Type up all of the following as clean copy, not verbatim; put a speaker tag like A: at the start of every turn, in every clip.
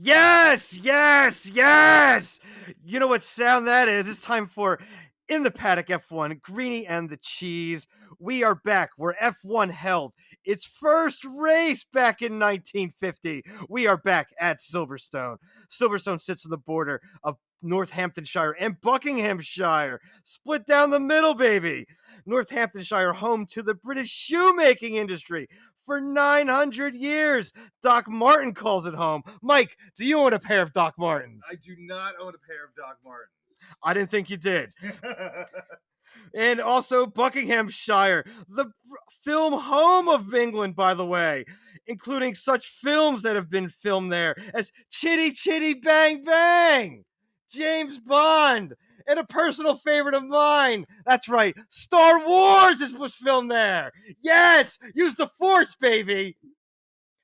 A: Yes, yes, yes! You know what sound that is? It's time for In the Paddock F1, Greeny and the Cheese. We are back where F1 held its first race back in 1950. We are back at Silverstone. Silverstone sits on the border of Northamptonshire and Buckinghamshire, split down the middle, baby. Northamptonshire, home to the British shoemaking industry for 900 years. Doc Martin calls it home. Mike, do you own a pair of Doc Martens?
B: I do not own a pair of Doc Martens.
A: I didn't think you did. And also Buckinghamshire, the film home of England, by the way, including such films that have been filmed there as Chitty Chitty Bang Bang, James Bond, and a personal favorite of mine. That's right, Star Wars was filmed there. Yes, use the Force, baby.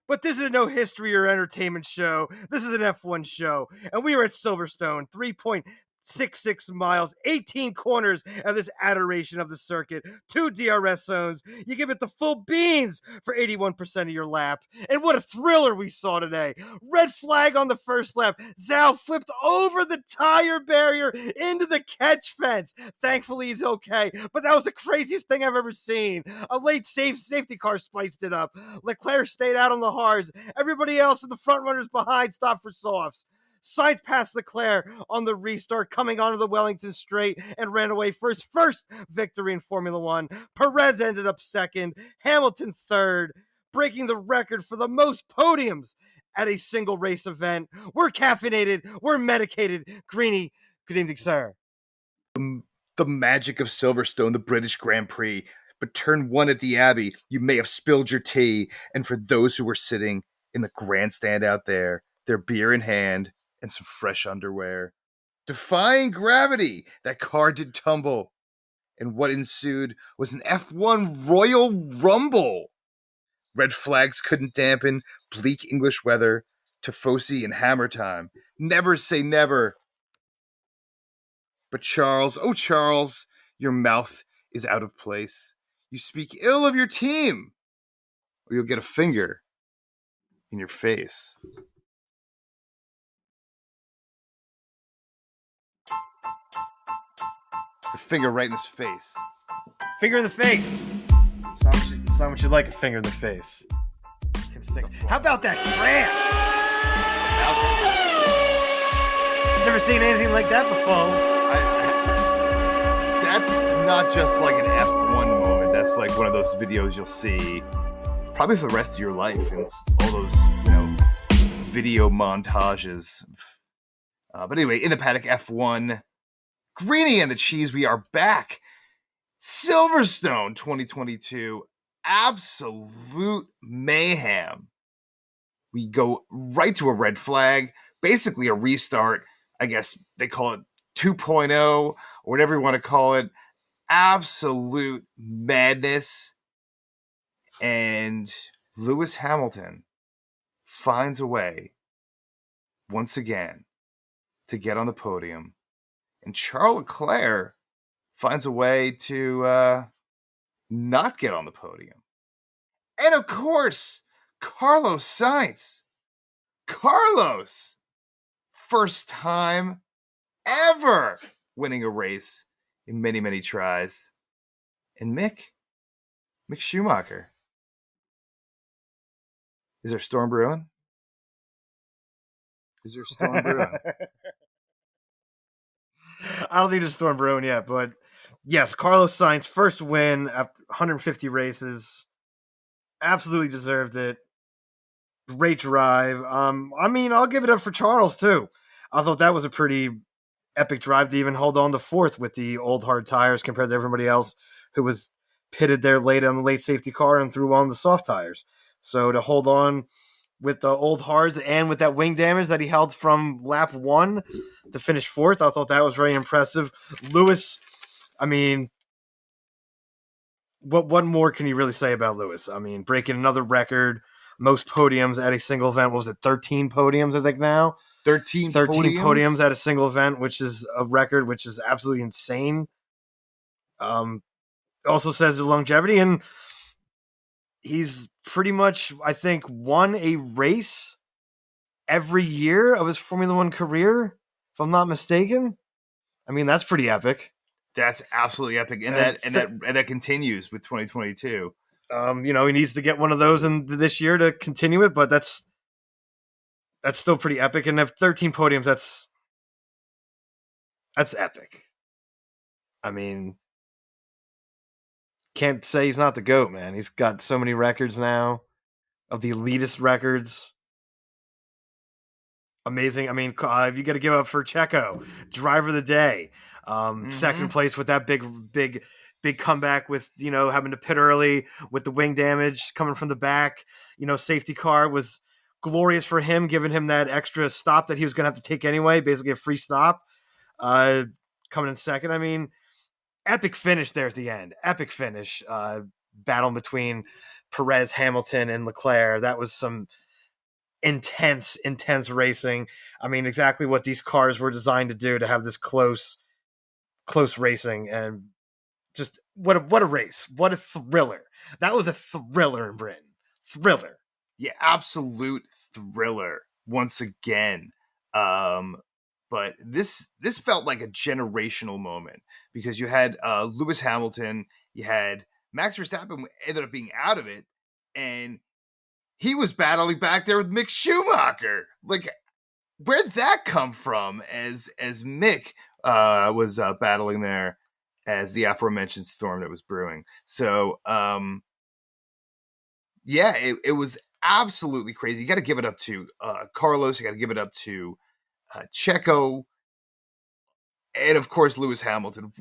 A: But this is no history or entertainment show. This is an F1 show. And we are at Silverstone, 3.66 miles, 18 corners of this adoration of the circuit, 2 DRS zones. You give it the full beans for 81% of your lap. And what a thriller we saw today. Red flag on the first lap. Zhao flipped over the tire barrier into the catch fence. Thankfully, he's okay. But that was the craziest thing I've ever seen. A late safety car spiced it up. Leclerc stayed out on the hards. Everybody else in the front runners behind stopped for softs. Sainz passed Leclerc on the restart, coming onto the Wellington straight and ran away for his first victory in Formula One. Perez ended up second, Hamilton third, breaking the record for the most podiums at a single race event. We're caffeinated, we're medicated. Greeny, good evening, sir.
B: The magic of Silverstone, the British Grand Prix. But turn one at the Abbey, you may have spilled your tea. And for those who were sitting in the grandstand out there, their beer in hand, and some fresh underwear. Defying gravity, that car did tumble. And what ensued was an F1 Royal Rumble. Red flags couldn't dampen bleak English weather, Tifosi and hammer time. Never say never. But Charles, oh Charles, your mouth is out of place. You speak ill of your team, or you'll get a finger in your face. A finger right in his face.
A: Finger in the face. It's not what you like, a finger in the face. How about that crash? Never seen anything like that before.
B: That's not just like an F1 moment. That's like one of those videos you'll see probably for the rest of your life. And all those, video montages. But anyway, in the Paddock F1, Greeny and the Cheese, we are back. Silverstone 2022. Absolute mayhem. We go right to a red flag. Basically a restart. I guess they call it 2.0 or whatever you want to call it. Absolute madness. And Lewis Hamilton finds a way once again to get on the podium. And Charles Leclerc finds a way to not get on the podium. And of course, Carlos Sainz. Carlos! First time ever winning a race in many, many tries. And Mick Schumacher. Is there a storm brewing?
A: I don't think there's a storm brewing yet, but yes, Carlos Sainz, first win after 150 races. Absolutely deserved it. Great drive. I'll give it up for Charles, too. I thought that was a pretty epic drive to even hold on to fourth with the old hard tires compared to everybody else who was pitted there late on the late safety car and threw on the soft tires. So to hold on with the old hards and with that wing damage that he held from lap 1 to finish fourth, I thought that was very impressive. Lewis, what more can you really say about Lewis? Breaking another record, most podiums at a single event. What was it, 13 podiums, I think now?
B: 13
A: podiums at a single event, which is a record, which is absolutely insane. Also says the longevity, and he's pretty much, I think, won a race every year of his Formula One career, if I'm not mistaken. I mean, that's pretty epic.
B: That's absolutely epic, and that continues with 2022.
A: He needs to get one of those in this year to continue it, but that's still pretty epic. And have 13 podiums. That's epic. I mean, can't say he's not the GOAT, man. He's got so many records now, of the elitist records. Amazing. I mean, you got to give up for Checo, driver of the day. Second place with that big comeback with, having to pit early with the wing damage coming from the back. Safety car was glorious for him, giving him that extra stop that he was going to have to take anyway, basically a free stop. Coming in second. I mean, epic finish there at the end. Epic finish. Battle between Perez, Hamilton, and Leclerc. That was some intense racing. I mean, exactly what these cars were designed to do, to have this close racing, and just what a race. What a thriller. That was a thriller in Britain. Thriller.
B: Yeah, absolute thriller once again. But this felt like a generational moment, because you had Lewis Hamilton, you had Max Verstappen ended up being out of it, and he was battling back there with Mick Schumacher. Like, where'd that come from? As Mick was battling there as the aforementioned storm that was brewing. So, yeah, it was absolutely crazy. You got to give it up to Carlos. You got to give it up to Checo, and of course Lewis Hamilton.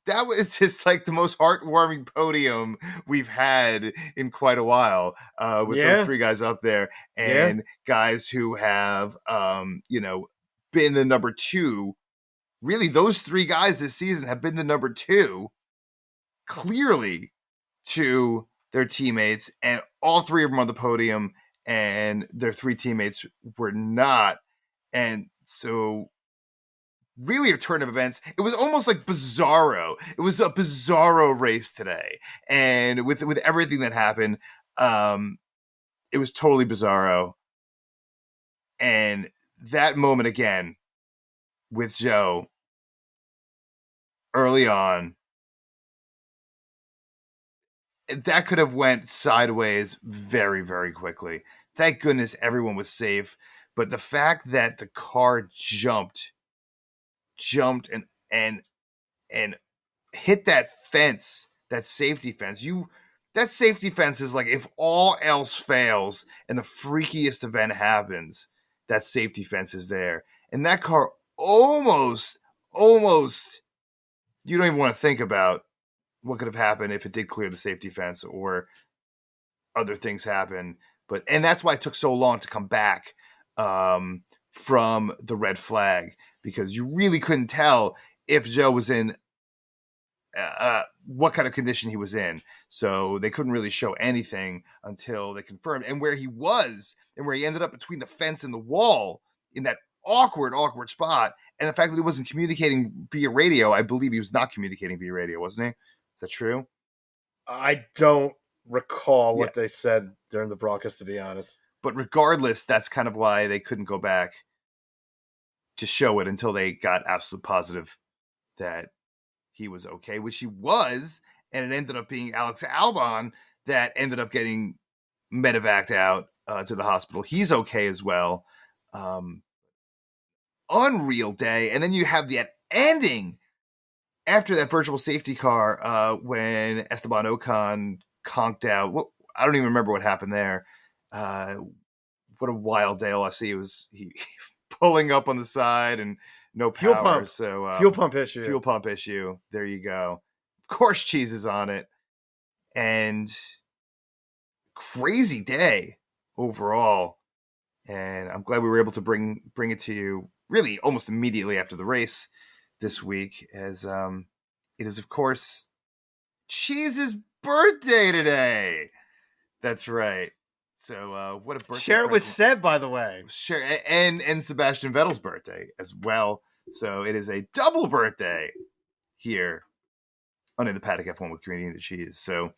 B: That was just like the most heartwarming podium we've had in quite a while, with those three guys up there, and guys who have been the number two. Really, those three guys this season have been the number two, clearly, to their teammates, and all three of them on the podium, and their three teammates were not. And so, really a turn of events. It was almost like bizarro. It was a bizarro race today. And with everything that happened, it was totally bizarro. And that moment again with Joe early on, that could have went sideways very, very quickly. Thank goodness everyone was safe. But the fact that the car jumped and hit that fence, that safety fence. That safety fence is like, if all else fails and the freakiest event happens, that safety fence is there. And that car almost, you don't even want to think about what could have happened if it did clear the safety fence or other things happen. And that's why it took so long to come back from the red flag, because you really couldn't tell if Joe was in what kind of condition he was in. So they couldn't really show anything until they confirmed. And where he was, and where he ended up between the fence and the wall in that awkward spot, and the fact that he wasn't communicating via radio. I believe he was not communicating via radio, wasn't he? Is that true?
A: I don't recall what they said during the broadcast, to be honest.
B: But regardless, that's kind of why they couldn't go back to show it until they got absolute positive that he was okay, which he was. And it ended up being Alex Albon that ended up getting medevaced out to the hospital. He's okay as well. Unreal day. And then you have that ending after that virtual safety car when Esteban Ocon conked out. Well, I don't even remember what happened there. What a wild day. All I see was he pulling up on the side and no power.
A: Fuel pump.
B: So
A: fuel pump issue.
B: Fuel pump issue. There you go. Of course, cheese is on it. And crazy day overall. And I'm glad we were able to bring it to you really almost immediately after the race this week, as it is, of course, Cheese's birthday today. That's right. So what a birthday.
A: Share it with Seb, by the way.
B: Share, and Sebastian Vettel's birthday as well. So it is a double birthday here on In the Paddock F1 with Greeny and the Cheese. So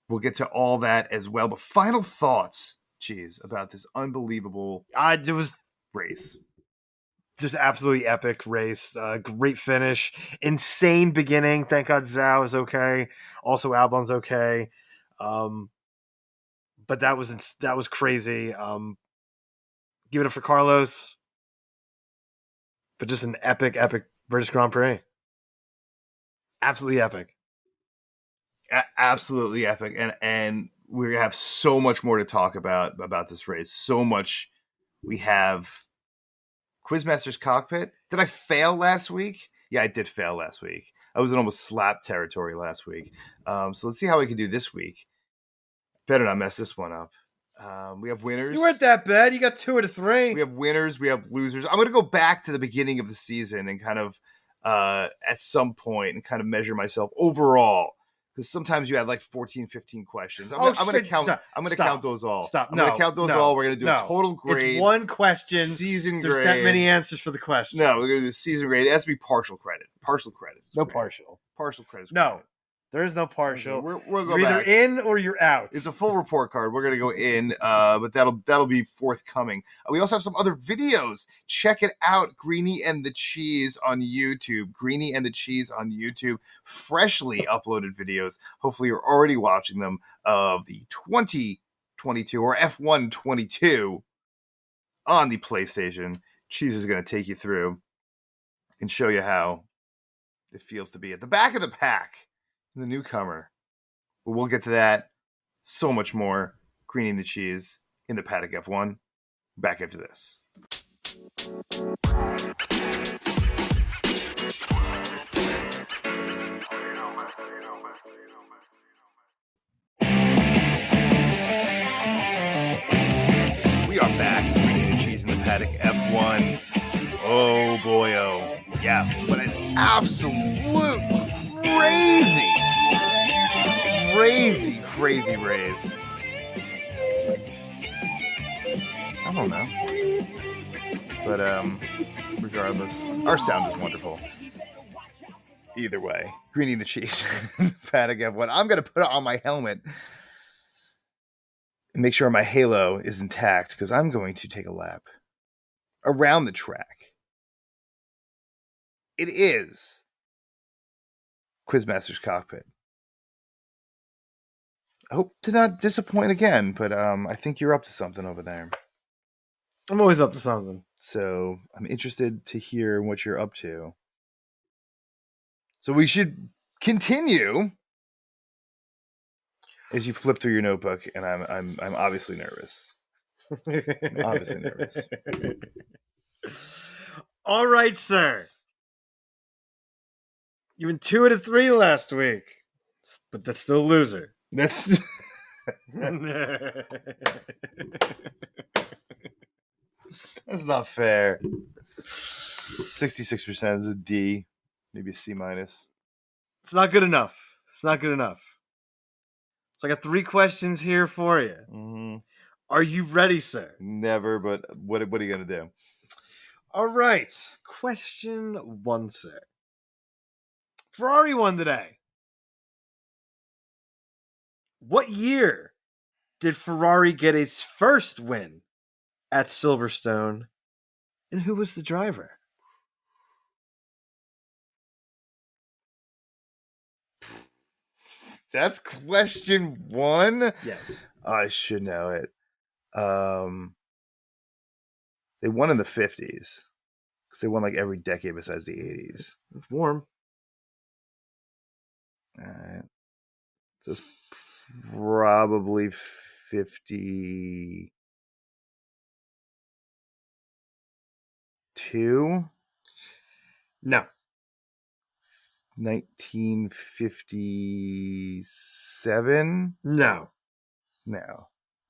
B: we'll get to all that as well. But final thoughts cheese about this unbelievable
A: It was
B: race.
A: just absolutely epic race. Great finish. Insane beginning. Thank God Zhao is okay. Also, Albon's okay. But that was crazy. Give it up for Carlos. But just an epic British Grand Prix. Absolutely epic.
B: Absolutely epic. And we're gonna have so much more to talk about this race. So much. We have Quizmasters cockpit. Did I fail last week? Yeah, I did fail last week. I was in almost slap territory last week. So let's see how we can do this week. Better not mess this one up. We have winners.
A: You weren't that bad. You got 2 out of 3.
B: We have winners. We have losers. I'm going to go back to the beginning of the season and kind of at some point and kind of measure myself overall. Because sometimes you had like 14, 15 questions. I'm going to count those all.
A: Stop.
B: I'm going to count those all. We're going to do a total grade.
A: It's one question.
B: Season
A: There's
B: grade.
A: that many answers for the question.
B: No, we're going to do season grade. It has to be partial credit. Partial credit.
A: No partial.
B: Partial credit.
A: No. There is no partial.
B: We'll go
A: you're
B: back.
A: Either in or you're out.
B: It's a full report card. We're going to go in, but that'll be forthcoming. We also have some other videos. Check it out. Greeny and the Cheese on YouTube. Greeny and the Cheese on YouTube. Freshly uploaded videos. Hopefully you're already watching them of the 2022 or F1 22 on the PlayStation. Cheese is going to take you through and show you how it feels to be at the back of the pack. The newcomer. But we'll get to that. So much more. Greeny and the Cheese in the Paddock F1. Back after this. We are back. Greeny and the Cheese in the Paddock F1. Oh boy, oh. Yeah, but an absolute crazy race. I don't know. But regardless, our sound is wonderful. Either way, Greeny and the Cheese, Paddock F1. I'm going to put on my helmet and make sure my halo is intact because I'm going to take a lap around the track. It is Quizmasters cockpit. I hope to not disappoint again, but I think you're up to something over there.
A: I'm always up to something.
B: So I'm interested to hear what you're up to. So we should continue as you flip through your notebook, and I'm obviously nervous. Obviously nervous.
A: All right, sir. You went 2 out of 3 last week, but that's still a loser.
B: That's that's not fair. 66% is a D, maybe a C minus.
A: It's not good enough. So I got 3 questions here for you.
B: Mm-hmm.
A: Are you ready, sir?
B: Never, but what are you gonna do?
A: All right. Question 1, sir. Ferrari won today. What year did Ferrari get its first win at Silverstone, and who was the driver?
B: That's question 1?
A: Yes.
B: I should know it. They won in the 50s. Because they won like every decade besides the 80s.
A: It's warm.
B: All right. So it's probably 52?
A: No.
B: 1957?
A: No.
B: No.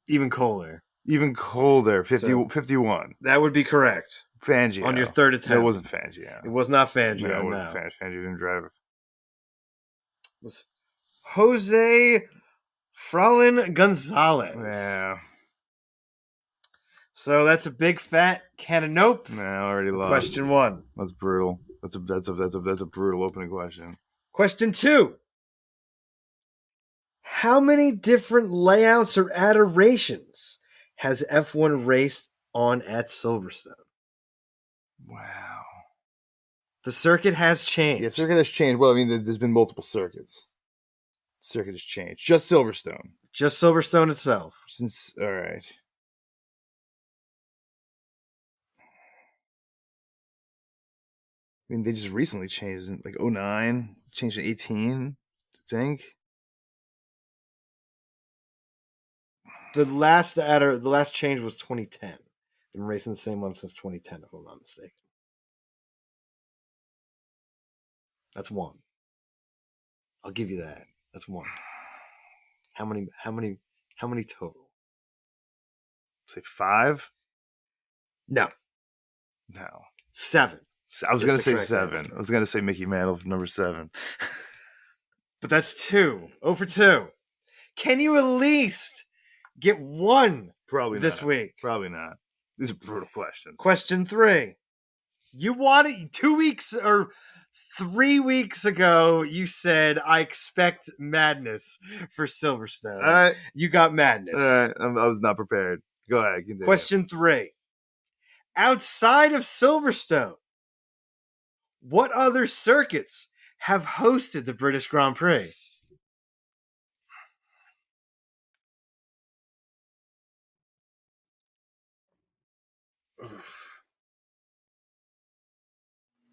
A: Even colder.
B: Even colder. 51.
A: That would be correct.
B: Fangio.
A: On your third attempt.
B: It wasn't Fangio.
A: It was not Fangio.
B: No, it wasn't Fangio. Fangio didn't drive it.
A: It was Jose Fraulein Gonzalez.
B: Yeah.
A: So that's a big fat can of nope.
B: No, I already lost.
A: Question 1.
B: That's brutal. That's a brutal opening question.
A: Question 2. How many different layouts or adorations has F1 raced on at Silverstone?
B: Wow.
A: The circuit has changed.
B: Yeah, circuit has changed. Well, I mean, there's been multiple circuits. Circuit has changed. Just Silverstone.
A: Just Silverstone itself.
B: All right. I mean, they just recently changed it, like 09, changed to 18, I think.
A: The last change was 2010. They've been racing the same one since 2010, if I'm not mistaken. That's one. I'll give you that. That's one. How many total?
B: Say 5?
A: No. 7.
B: I was going to say
A: correct
B: 7.
A: answer.
B: I was going to say Mickey Mantle, number 7.
A: But that's 2. 0 for 2. Can you at least get one
B: Probably
A: this
B: not.
A: week?
B: Probably not. These are brutal questions.
A: Question 3. You wanted 2 weeks or 3 weeks ago, you said, I expect madness for Silverstone.
B: All right.
A: You got madness.
B: All right. I was not prepared. Go ahead. Continue.
A: Question 3. Outside of Silverstone, what other circuits have hosted the British Grand Prix?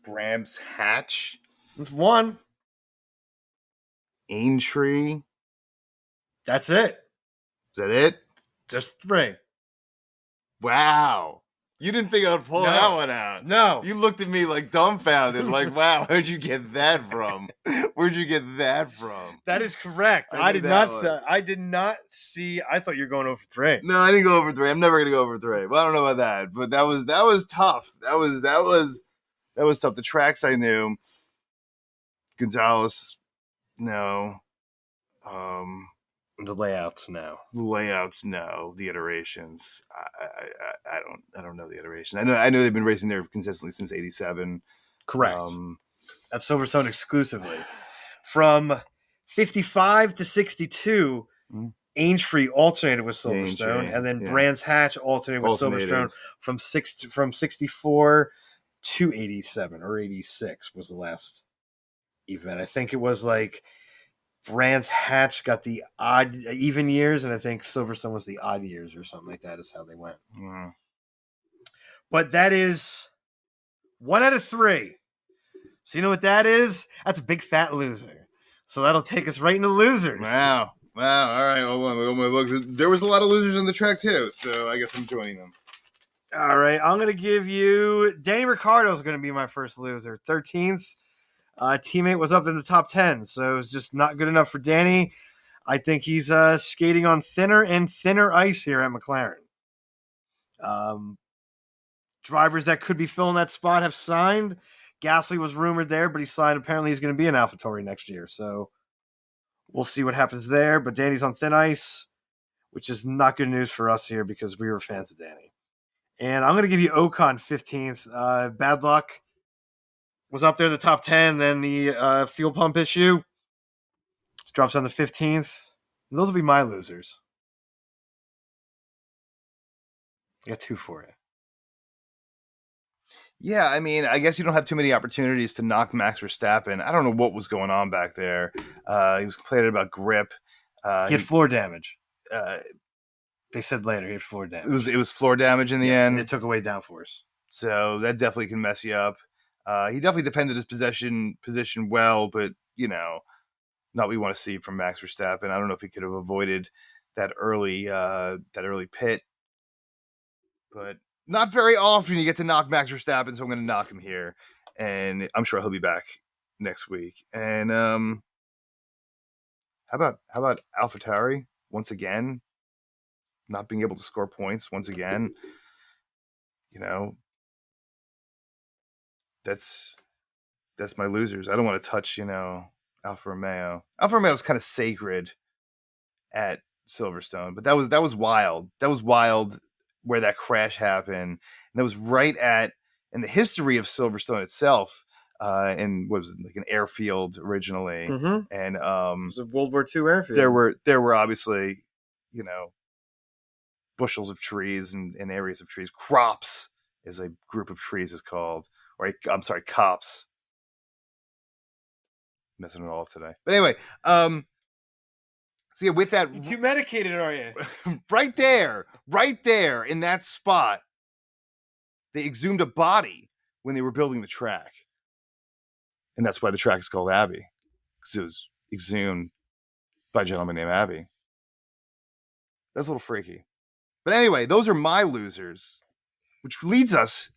B: Brands Hatch.
A: That's 1.
B: Aintree.
A: That's it.
B: Is that it?
A: Just 3.
B: Wow. You didn't think I would pull
A: No.
B: that one out.
A: No.
B: You looked at me like dumbfounded, like, wow, where'd you get that from? Where'd you get that from?
A: That is correct.
B: I
A: I
B: knew
A: did
B: that
A: not.
B: one.
A: I did not see. I thought you were going over 3.
B: No, I didn't go over 3. I'm never gonna go over 3. Well, I don't know about that, but that was tough. That was tough. The tracks I knew. Gonzalez, no.
A: The layouts now.
B: The layouts, no. The iterations, I don't know the iterations. I know they've been racing there consistently since '87.
A: Correct. At Silverstone exclusively. From 55 to 62, Aintree alternated with Silverstone,
B: Aintree,
A: and then
B: yeah.
A: Brands Hatch alternated with Silverstone from 64 to 87 or 86 was the last event. I think it was like Brands Hatch got the odd even years, and I think Silverstone was the odd years or something like that is how they went.
B: Mm.
A: But that is 1 out of 3. So you know what that is? That's a big fat loser. So that'll take us right into losers.
B: Wow. All right. Well, there was a lot of losers on the track too, so I guess I'm joining them.
A: All right. I'm going to give you Danny Ricciardo is going to be my first loser. 13th. Teammate was up in the top 10, so it was just not good enough for Danny. I think he's skating on thinner and thinner ice here at McLaren. Drivers that could be filling that spot have signed. Gasly was rumored there, but he signed. Apparently, he's going to be in AlphaTauri next year, so we'll see what happens there. But Danny's on thin ice, which is not good news for us here because we were fans of Danny. And I'm going to give you Ocon 15th. Bad luck. Was up there in the top 10, then the fuel pump issue drops down to 15th. And those will be my losers. I got 2 for you.
B: Yeah, I mean, I guess you don't have too many opportunities to knock Max Verstappen. I don't know what was going on back there. He was complaining about grip.
A: He had floor damage. They said later he had floor damage.
B: It was floor damage in the end.
A: It took away downforce.
B: So that definitely can mess you up. He definitely defended his position well, but, you know, not what we want to see from Max Verstappen. I don't know if he could have avoided that early pit. But not very often you get to knock Max Verstappen, so I'm going to knock him here. And I'm sure he'll be back next week. And how about AlphaTauri once again? Not being able to score points once again. You know, that's my losers. I don't want to touch, Alfa Romeo. Alfa Romeo is kind of sacred at Silverstone, but that was wild. That was wild where that crash happened. And that was right in the history of Silverstone itself. And what was it, like an airfield originally?
A: Mm-hmm.
B: And
A: it was a World War II airfield.
B: There were obviously, bushels of trees and areas of trees. Crops is a group of trees is called, or I'm sorry, copse. Messing it all up today. But anyway, so yeah, with that,
A: You too medicated, are you?
B: right there in that spot, they exhumed a body when they were building the track. And that's why the track is called Abbey, because it was exhumed by a gentleman named Abbey. That's a little freaky. But anyway, those are my losers, which leads us,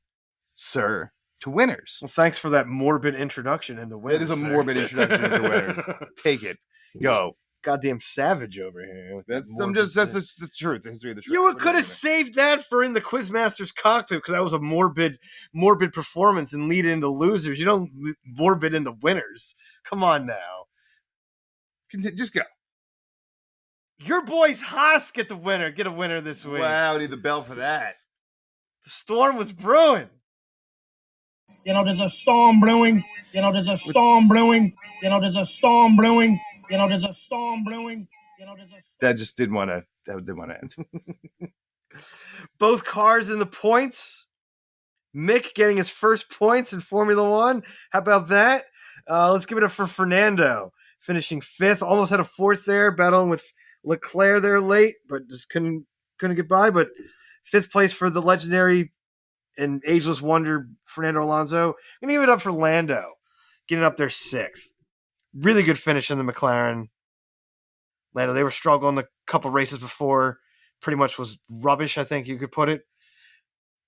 B: sir, to winners.
A: Well, thanks for that morbid introduction into winners.
B: It is a morbid introduction into winners. Take it. Go.
A: Goddamn savage over here.
B: That's the truth. The history of the truth.
A: You could have saved that for in the quizmasters cockpit, because that was a morbid performance and lead into losers. You don't morbid into winners. Come on now.
B: Just go.
A: Your boys Haas get a winner this week.
B: Wow, need the bell for that.
A: The storm was brewing.
C: There's a storm brewing. There's a storm brewing. There's a storm brewing. There's a storm brewing.
B: That just didn't want to end.
A: Both cars in the points. Mick getting his first points in Formula One. How about that? Let's give it up for Fernando, finishing 5th. Almost had a 4th there, battling with Leclerc there late, but just couldn't get by. But 5th place for the legendary and ageless wonder Fernando Alonso. I'm going to give it up for Lando, getting up there 6th. Really good finish in the McLaren. Lando, they were struggling a couple races before. Pretty much was rubbish, I think you could put it.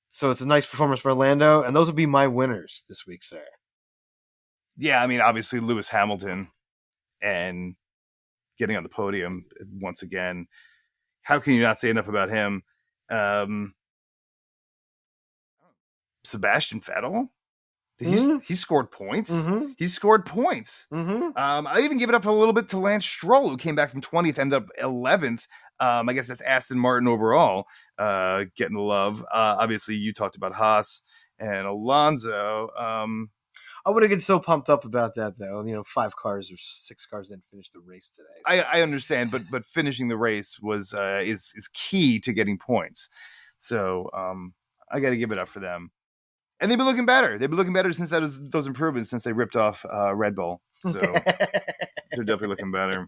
A: So it's a nice performance by Lando, and those will be my winners this week, sir.
B: Yeah, I mean, obviously Lewis Hamilton and getting on the podium once again. How can you not say enough about him? Sebastian Vettel? He scored points.
A: Mm-hmm.
B: He scored points.
A: Mm-hmm.
B: I even give it up a little bit to Lance Stroll, who came back from 20th, ended up 11th. I guess that's Aston Martin overall, getting the love. Obviously, you talked about Haas and Alonso.
A: I would have been so pumped up about that, though. 5 cars or 6 cars didn't finish the race today.
B: I understand, but finishing the race was is key to getting points. So I got to give it up for them. And they've been looking better. They've been looking better since those improvements, since they ripped off Red Bull. So they're definitely looking better.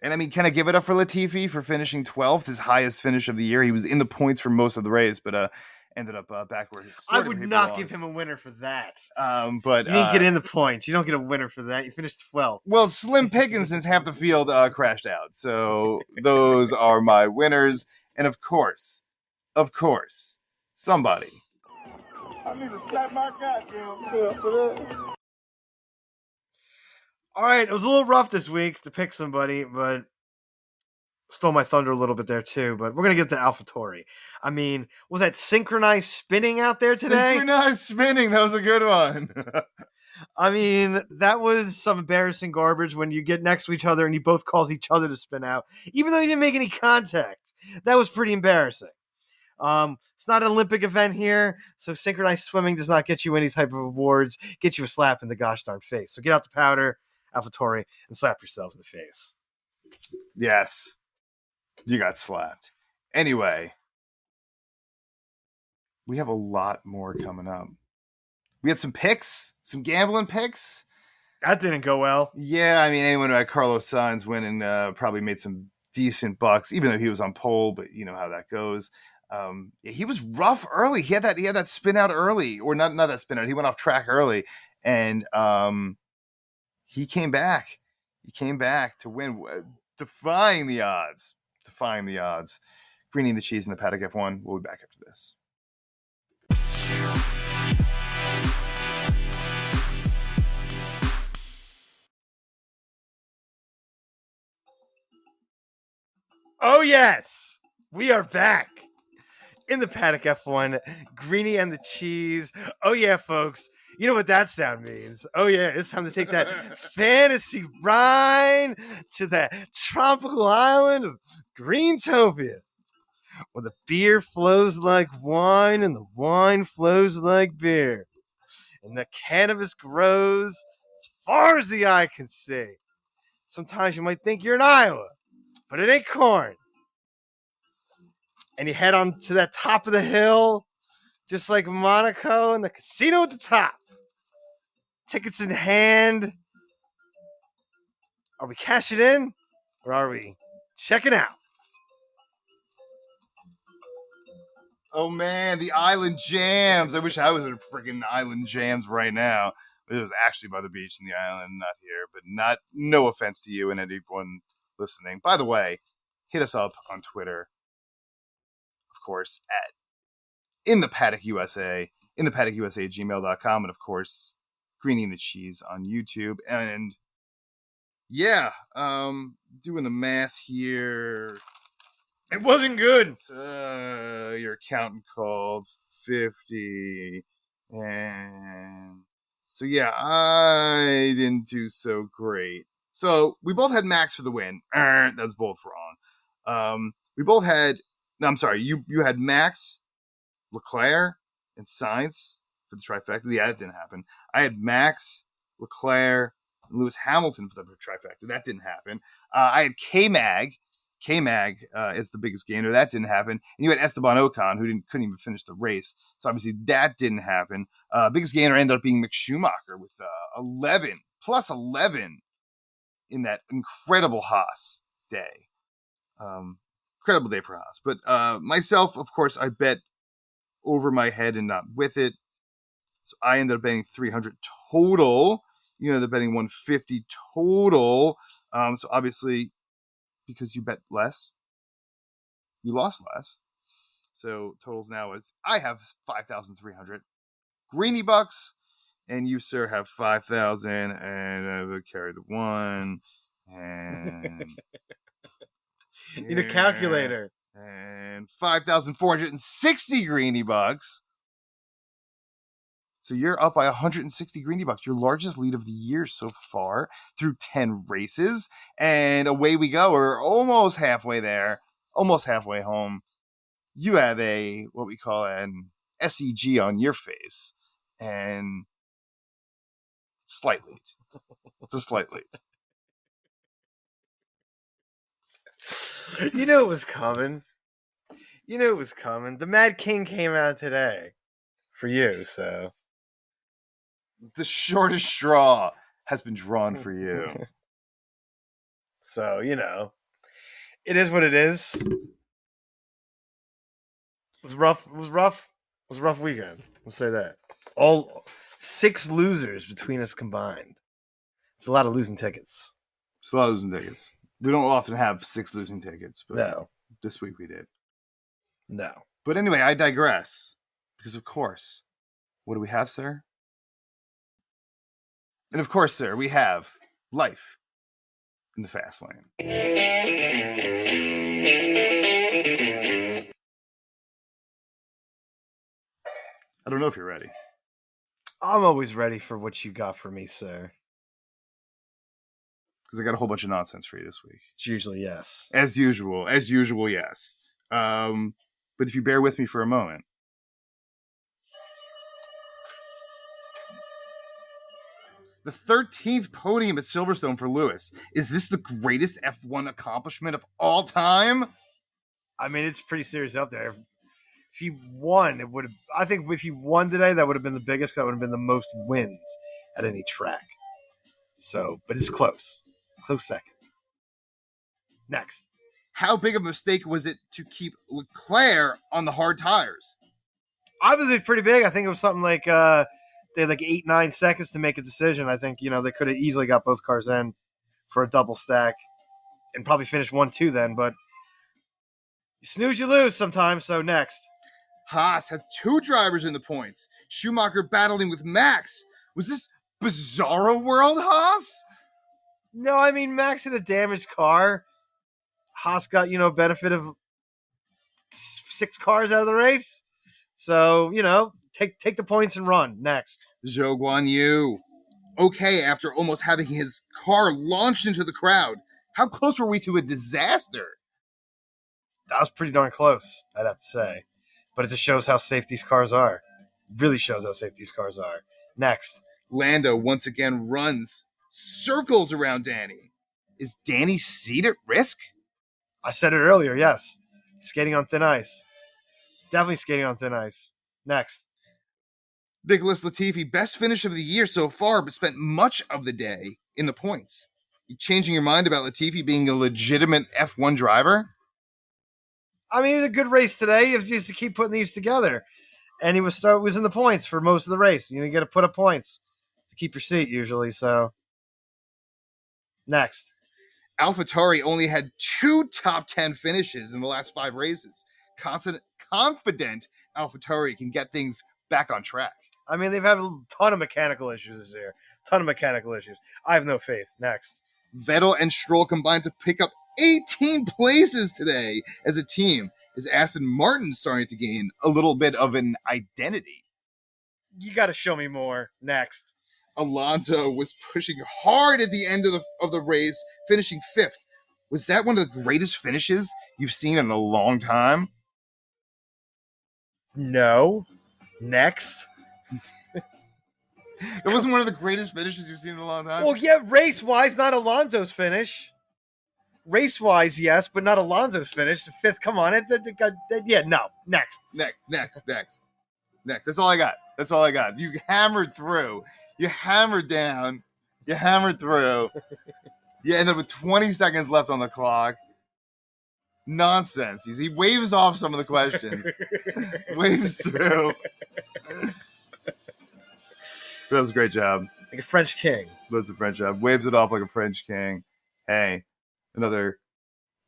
B: And I mean, can I give it up for Latifi for finishing 12th, his highest finish of the year? He was in the points for most of the race, but ended up backward.
A: I would not give him a winner for that.
B: But
A: you didn't get in the points. You don't get a winner for that. You finished 12th.
B: Well, slim pickings since half the field crashed out. So those are my winners. And of course, somebody.
C: I need to slap my goddamn self for that.
A: All right, it was a little rough this week to pick somebody, but stole my thunder a little bit there too. But we're going to get to AlphaTauri. I mean, was that synchronized spinning out there today?
B: Synchronized spinning, that was a good one.
A: I mean, that was some embarrassing garbage when you get next to each other and you both cause each other to spin out, even though you didn't make any contact. That was pretty embarrassing. It's not an Olympic event here, so synchronized swimming does not get you any type of awards, get you a slap in the gosh darn face. So get out the powder, AlphaTauri, and slap yourselves in the face.
B: Yes, you got slapped. Anyway, we have a lot more coming up. We had some picks, some gambling picks.
A: That didn't go well.
B: Yeah, I mean, anyone who had Carlos Sainz winning probably made some decent bucks, even though he was on pole, but you know how that goes. He was rough early. He had that spin out early, or not that spin out. He went off track early, and he came back. He came back to win, defying the odds. Greeny and the Cheese in the Paddock F1. We'll be back after this.
A: Oh yes, we are back. In the Paddock F1, Greeny and the Cheese. Oh, yeah, folks. You know what that sound means. Oh, yeah, it's time to take that fantasy ride to that tropical island of Greentopia, where the beer flows like wine and the wine flows like beer, and the cannabis grows as far as the eye can see. Sometimes you might think you're in Iowa, but it ain't corn. and you head on to that top of the hill, just like Monaco, and the casino at the top. Tickets in hand. Are we cashing in, or are we checking out?
B: Oh man, the Island Jams. I wish I was at freaking Island Jams right now. It was actually by the beach in the island, not here. But no offense to you and anyone listening. By the way, hit us up on Twitter, of course, at In the Paddock USA, gmail.com, and of course, Greeny and the Cheese on YouTube. And yeah, doing the math here.
A: It wasn't good.
B: Your accountant called 50. And so, yeah, I didn't do so great. So we both had Max for the win. That's both wrong. We both had, no, I'm sorry. You had Max, Leclerc, and Sainz for the trifecta. Yeah, that didn't happen. I had Max, Leclerc, and Lewis Hamilton for the trifecta. That didn't happen. I had K-Mag. K-Mag is the biggest gainer. That didn't happen. And you had Esteban Ocon, who couldn't even finish the race. So obviously that didn't happen. Biggest gainer ended up being Mick Schumacher with 11 in that incredible Haas day. Incredible day for Haas. But myself, of course, I bet over my head and not with it. So I ended up betting 300 total. You ended up betting 150 total. So obviously, because you bet less, you lost less. So totals now is I have 5,300 Greenybucks, and you, sir, have 5,000, and I would carry the one. And
A: you need a calculator.
B: And 5,460 Greenybucks. So you're up by 160 Greenybucks, your largest lead of the year so far through 10 races. And away we go. We're almost halfway there, almost halfway home. You have what we call an SEG on your face. And slight lead. It's a slight lead.
A: You knew it was coming. The Mad King came out today for you, so.
B: The shortest straw has been drawn for you.
A: So, it is what it is. It was rough. It was a rough weekend. Let's say that. All 6 losers between us combined. It's a lot of losing tickets.
B: It's a lot of losing tickets. We don't often have 6 losing tickets, but
A: no.
B: This week we did.
A: No.
B: But anyway, I digress. Because, of course, what do we have, sir? And of course, sir, we have life in the fast lane. I don't know if you're ready.
A: I'm always ready for what you got for me, sir.
B: Because I got a whole bunch of nonsense for you this week.
A: It's usually yes.
B: As usual, yes. But if you bear with me for a moment. The 13th podium at Silverstone for Lewis. Is this the greatest F1 accomplishment of all time?
A: I mean, it's pretty serious up there. If he won, it would have. I think if he won today, that would have been the biggest. That would have been the most wins at any track. So, but it's close. Close second. Next.
B: How big of a mistake was it to keep Leclerc on the hard tires?
A: Obviously, pretty big. I think it was something like they had like 8-9 seconds to make a decision. I think they could have easily got both cars in for a double stack and probably finished 1-2 then. But you snooze, you lose sometimes. So next.
B: Haas had 2 drivers in the points. Schumacher battling with Max. Was this bizarro world, Haas?
A: No, I mean, Max had a damaged car. Haas got, benefit of 6 cars out of the race. So, take the points and run. Next.
B: Zhou Guanyu. Okay, after almost having his car launched into the crowd. How close were we to a disaster?
A: That was pretty darn close, I'd have to say. But it just shows how safe these cars are. It really shows how safe these cars are. Next.
B: Lando once again runs circles around Danny. Is Danny's seat at risk?
A: I said it earlier, yes. Skating on thin ice. Definitely skating on thin ice. Next.
B: Nicholas Latifi, best finish of the year so far, but spent much of the day in the points. You changing your mind about Latifi being a legitimate F1 driver?
A: I mean, it was a good race today. If you just to keep putting these together. And he was in the points for most of the race. You get to put up points to keep your seat usually. So next,
B: AlphaTauri only had 2 top 10 finishes in the last 5 races. Confident AlphaTauri can get things back on track.
A: I mean, they've had a ton of mechanical issues this year. I have no faith. Next,
B: Vettel and Stroll combined to pick up 18 places today as a team. Is Aston Martin starting to gain a little bit of an identity?
A: You got to show me more. Next,
B: Alonso was pushing hard at the end of the race, finishing 5th. Was that one of the greatest finishes you've seen in a long time?
A: No. Next.
B: It wasn't one of the greatest finishes you've seen in a long time?
A: Well, yeah, race-wise, not Alonso's finish. Race-wise, yes, but not Alonso's finish. The 5th, come on. No. Next.
B: Next. That's all I got. You hammered through. You hammered down. You hammered through. You end up with 20 seconds left on the clock. Nonsense. He waves off some of the questions. Waves through. That was a great job.
A: Like a French king.
B: That's a French job. Waves it off like a French king. Hey, another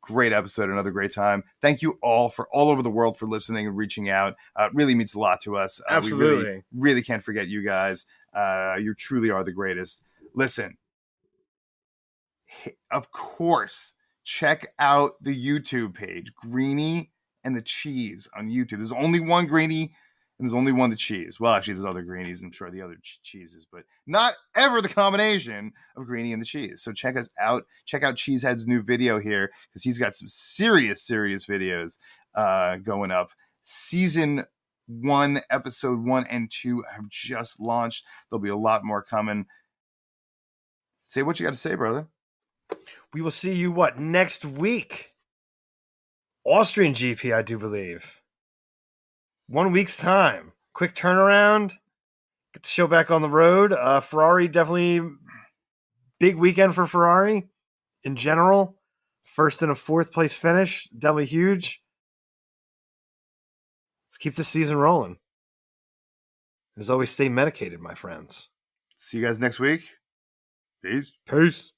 B: great episode, another great time. Thank you all over the world for listening and reaching out. It really means a lot to us.
A: Absolutely.
B: We really can't forget you guys. You truly are the greatest. Listen, of course, check out the YouTube page, Greeny and the Cheese on YouTube. There's only one Greeny and there's only one the cheese. Well, actually, there's other Greenies, I'm sure the other cheeses, but not ever the combination of Greeny and the Cheese. So check us out. Check out Cheesehead's new video here because he's got some serious videos going up. Season 1, episode 1 and 2 have just launched. There'll be a lot more coming. Say what you got to say, brother.
A: We will see you, next week? Austrian GP, I do believe. 1 week's time. Quick turnaround. Get the show back on the road. Ferrari, definitely big weekend for Ferrari in general. 1st and a 4th place finish. Definitely huge. Let's keep this season rolling. As always, stay medicated, my friends.
B: See you guys next week. Peace.
A: Peace.